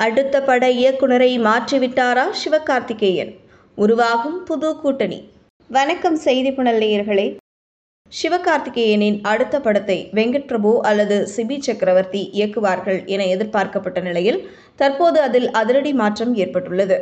அடுத்த பட இயக்குனரை மாற்றிவிட்டாரா சிவகார்த்திகேயன்? உருவாகும் புது கூட்டணி. வணக்கம் செய்தி புனல் நேயர்களே. சிவகார்த்திகேயனின் அடுத்த படத்தை வெங்கட் பிரபு அல்லது சிபி சக்கரவர்த்தி இயக்குவார்கள் என எதிர்பார்க்கப்பட்ட நிலையில் தற்போது அதில் அதிரடி மாற்றம் ஏற்பட்டுள்ளது.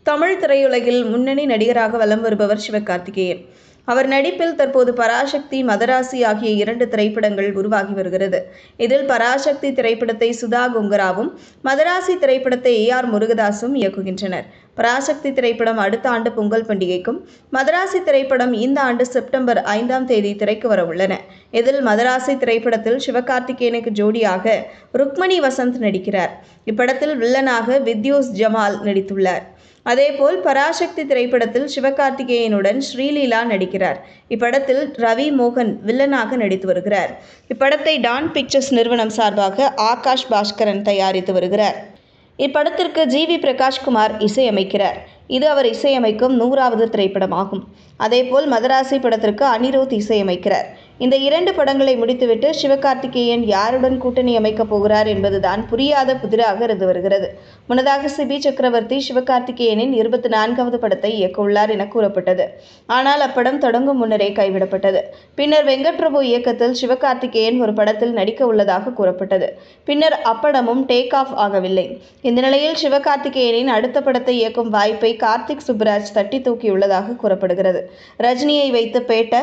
தமிழ் திரையுலகில் முன்னணி நடிகராக வலம் வருபவர் சிவகார்த்திகேயன். அவர் நடிப்பில் தற்போது பராசக்தி, மதராசி ஆகிய 2 திரைப்படங்கள் உருவாகி வருகிறது. இதில் பராசக்தி திரைப்படத்தை சுதா கொங்கராவும், மதராசி திரைப்படத்தை AR முருகதாஸும் இயக்குகின்றனர். பராசக்தி திரைப்படம் அடுத்த ஆண்டு பொங்கல் பண்டிகைக்கும், மதராசி திரைப்படம் இந்த ஆண்டு செப்டம்பர் 5ஆம் தேதி திரைக்கு வர உள்ளன. இதில் மதராசி திரைப்படத்தில் சிவகார்த்திகேயனுக்கு ஜோடியாக ருக்மணி வசந்த் நடிக்கிறார். இப்படத்தில் வில்லனாக வித்யூஸ் ஜமால் நடித்துள்ளார். அதேபோல் பராசக்தி திரைப்படத்தில் சிவகார்த்திகேயனுடன் ஸ்ரீலீலா நடிக்கிறார். இப்படத்தில் ரவி மோகன் வில்லனாக நடித்து வருகிறார். இப்படத்தை டான் பிக்சர்ஸ் நிறுவனம் சார்பாக ஆகாஷ் பாஸ்கரன் தயாரித்து வருகிறார். இப்படத்திற்கு GV பிரகாஷ்குமார் இசையமைக்கிறார். இது அவர் இசையமைக்கும் 100வது திரைப்படமாகும். அதேபோல் மதராசி படத்திற்கு அனிருத் இசையமைக்கிறார். இந்த 2 படங்களை முடித்துவிட்டு சிவகார்த்திகேயன் யாருடன் கூட்டணி அமைக்கப் போகிறார் என்பதுதான் புரியாத புதிராக இருந்து வருகிறது. முன்னதாக சிபி சக்கரவர்த்தி சிவகார்த்திகேயனின் 24வது படத்தை இயக்க உள்ளார் என கூறப்பட்டது. ஆனால் அப்படம் தொடங்கும் முன்னரே கைவிடப்பட்டது. பின்னர் வெங்கட் பிரபு இயக்கத்தில் சிவகார்த்திகேயன் ஒரு படத்தில் நடிக்க உள்ளதாக கூறப்பட்டது. பின்னர் அப்படமும் டேக் ஆஃப் ஆகவில்லை. இந்த நிலையில் சிவகார்த்திகேயனின் அடுத்த படத்தை இயக்கும் வாய்ப்பை கார்த்திக் சுப்புராஜ் தட்டி தூக்கியுள்ளதாக கூறப்படுகிறது. ரஜினியை வைத்து பேட்ட,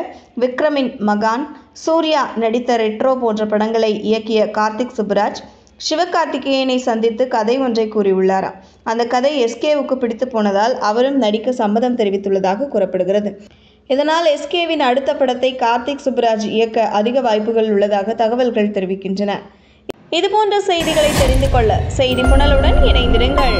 விக்ரமின் மகான், சூர்யா நடித்த ரெட்ரோ போன்ற படங்களை இயக்கிய கார்த்திக் சுப்புராஜ் சிவகார்த்திகேயனை சந்தித்து கதை ஒன்றை கூறியுள்ளாராம். அந்த கதை SKவுக்கு பிடித்து போனதால் அவரும் நடிக்க சம்மதம் தெரிவித்துள்ளதாக கூறப்படுகிறது. இதனால் SKவின் அடுத்த படத்தை கார்த்திக் சுப்புராஜ் இயக்க அதிக வாய்ப்புகள் உள்ளதாக தகவல்கள் தெரிவிக்கின்றன. இதுபோன்ற செய்திகளை தெரிந்து கொள்ள செய்தி புனலுடன் இணைந்திருங்கள்.